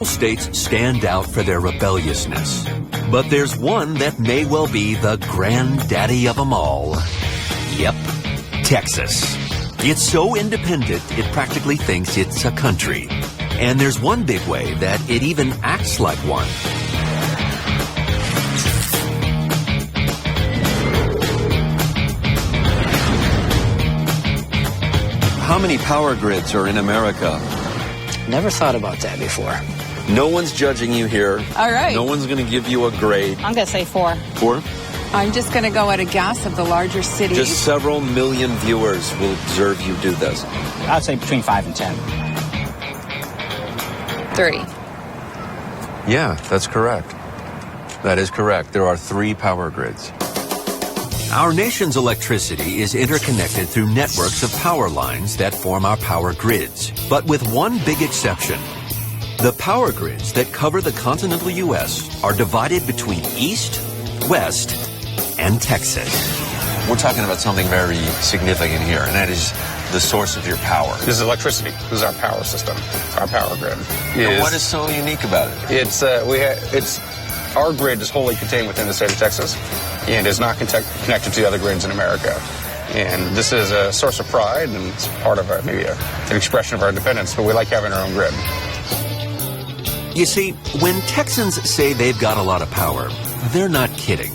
States stand out for their rebelliousness, but there's one that may well be the granddaddy of them all. Yep, Texas. It's so independent, it practically thinks it's a country. And there's one big way that it even acts like one. How many power grids are in America? Never thought about that before. No one's judging you here. All right. No one's going to give you a grade. I'm going to say 4. 4? I'm just going to go at a guess of the larger cities. Just several million viewers will observe you do this. I'd say between 5 and 10. 3. Yeah, that's correct. That is correct. There are 3 power grids. Our nation's electricity is interconnected through networks of power lines that form our power grids. But with one big exception. The power grids that cover the continental U.S. are divided between East, West, and Texas. We're talking about something very significant here, and that is the source of your power. This is electricity. This is our power system, our power grid. And what is so unique about it? Our grid is wholly contained within the state of Texas and is not connected to the other grids in America. And this is a source of pride, and it's part of maybe an expression of our independence, but we like having our own grid. You see, when Texans say they've got a lot of power, they're not kidding.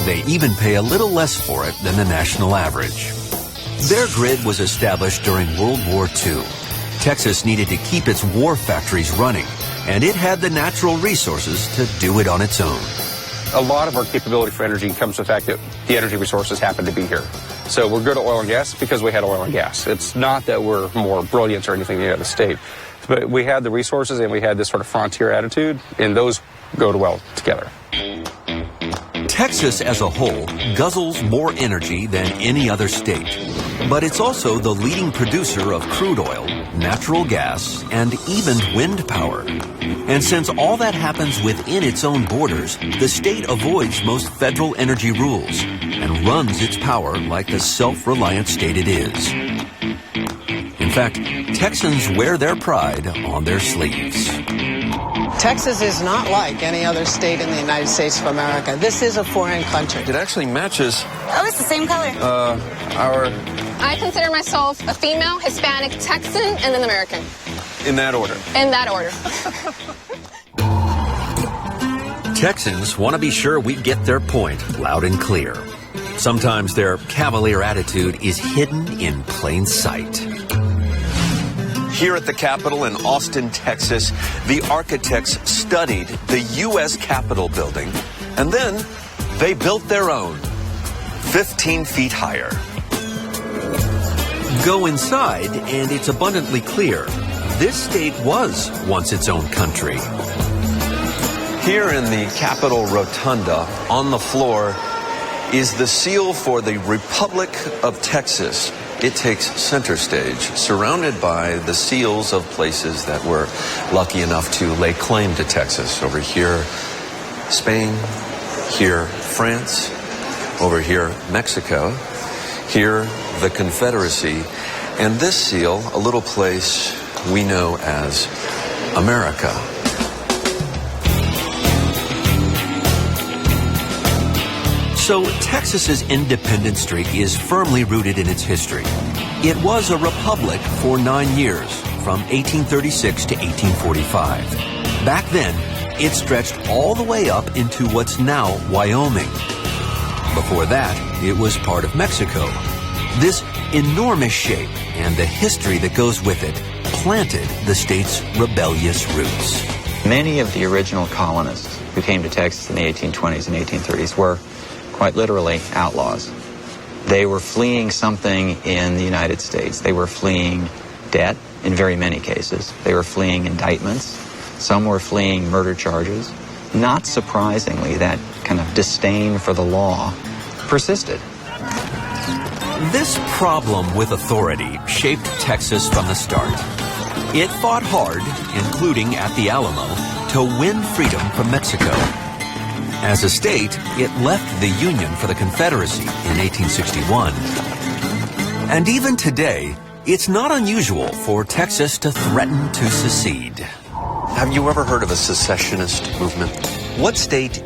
They even pay a little less for it than the national average. Their grid was established during World War II. Texas needed to keep its war factories running, and it had the natural resources to do it on its own. A lot of our capability for energy comes from the fact that the energy resources happen to be here. So we're good at oil and gas because we had oil and gas. It's not that we're more brilliant or anything than the other state. But we had the resources and we had this sort of frontier attitude, and those go well together. Texas as a whole guzzles more energy than any other state. But it's also the leading producer of crude oil, natural gas, and even wind power. And since all that happens within its own borders, the state avoids most federal energy rules and runs its power like the self-reliant state it is. In fact, Texans wear their pride on their sleeves. Texas is not like any other state in the United States of America. This is a foreign country. It actually matches Oh, it's the same color. I consider myself a female, Hispanic, Texan, and an American. in that order. In that order. Texans want to be sure we get their point loud and clear. Sometimes their cavalier attitude is hidden in plain sight. Here at the Capitol in Austin, Texas, the architects studied the U.S. Capitol building, and then they built their own, 15 feet higher. Go inside, and it's abundantly clear this state was once its own country. Here in the Capitol Rotunda, on the floor, is the seal for the Republic of Texas. It takes center stage, surrounded by the seals of places that were lucky enough to lay claim to Texas. Over here, Spain. Here, France. Over here, Mexico. Here, the Confederacy. And this seal, a little place we know as America. So Texas's independence streak is firmly rooted in its history. It was a republic for 9 years, from 1836 to 1845. Back then, it stretched all the way up into what's now Wyoming. Before that, it was part of Mexico. This enormous shape and the history that goes with it planted the state's rebellious roots. Many of the original colonists who came to Texas in the 1820s and 1830s were quite literally outlaws. They were fleeing something in the United States. They were fleeing debt in very many cases. They were fleeing indictments. Some were fleeing murder charges. Not surprisingly, that kind of disdain for the law persisted. This problem with authority shaped Texas from the start. It fought hard, including at the Alamo, to win freedom from Mexico. As a state, it left the Union for the Confederacy in 1861. And even today, it's not unusual for Texas to threaten to secede. Have you ever heard of a secessionist movement? What state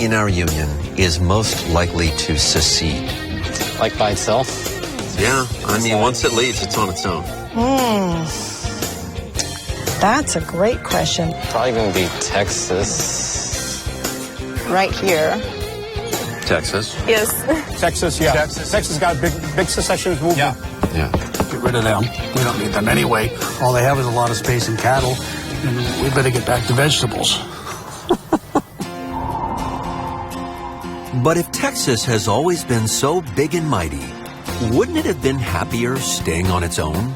in our union is most likely to secede? Like by itself? Yeah, I mean, once it leaves, it's on its own. That's a great question. Probably going to be Texas. Right here. Texas? Yes. Texas, yeah. Texas got a big secessionist movement. Yeah. Get rid of them. We don't need them anyway. All they have is a lot of space in cattle, and we better get back to vegetables. But if Texas has always been so big and mighty, wouldn't it have been happier staying on its own?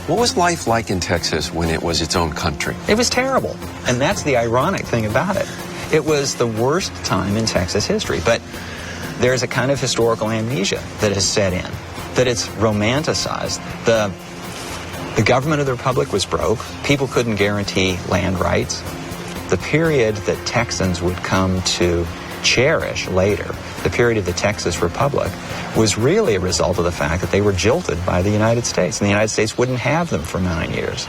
What was life like in Texas when it was its own country? It was terrible. And that's the ironic thing about it. It was the worst time in Texas history. But there's a kind of historical amnesia that has set in, that it's romanticized. The government of the republic was broke. People couldn't guarantee land rights. The period that Texans would come to cherish later, the period of the Texas Republic, was really a result of the fact that they were jilted by the United States, and the United States wouldn't have them for 9 years.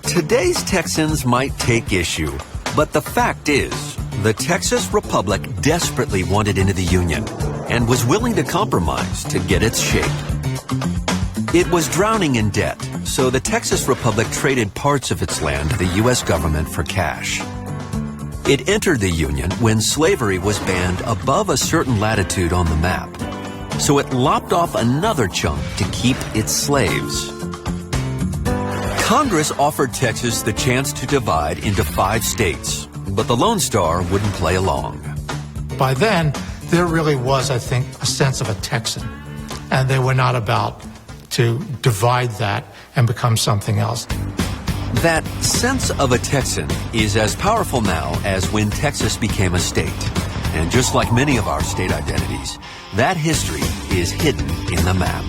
Today's Texans might take issue, but the fact is, the Texas Republic desperately wanted into the Union and was willing to compromise to get its shape. It was drowning in debt, so the Texas Republic traded parts of its land to the U.S. government for cash. It entered the Union when slavery was banned above a certain latitude on the map, so it lopped off another chunk to keep its slaves. Congress offered Texas the chance to divide into 5 states, but the Lone Star wouldn't play along. By then, there really was, I think, a sense of a Texan, and they were not about to divide that and become something else. That sense of a Texan is as powerful now as when Texas became a state. And just like many of our state identities, that history is hidden in the map.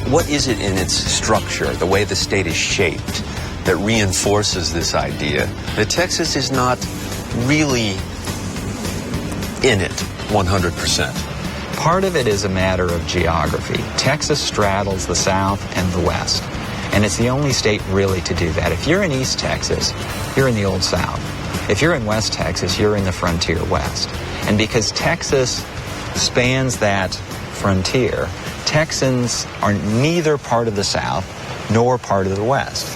What is it in its structure, the way the state is shaped, that reinforces this idea that Texas is not really in it 100%? Part of it is a matter of geography. Texas straddles the South and the West. And it's the only state really to do that. If you're in East Texas, you're in the Old South. If you're in West Texas, you're in the frontier West. And because Texas spans that frontier, Texans are neither part of the South nor part of the West.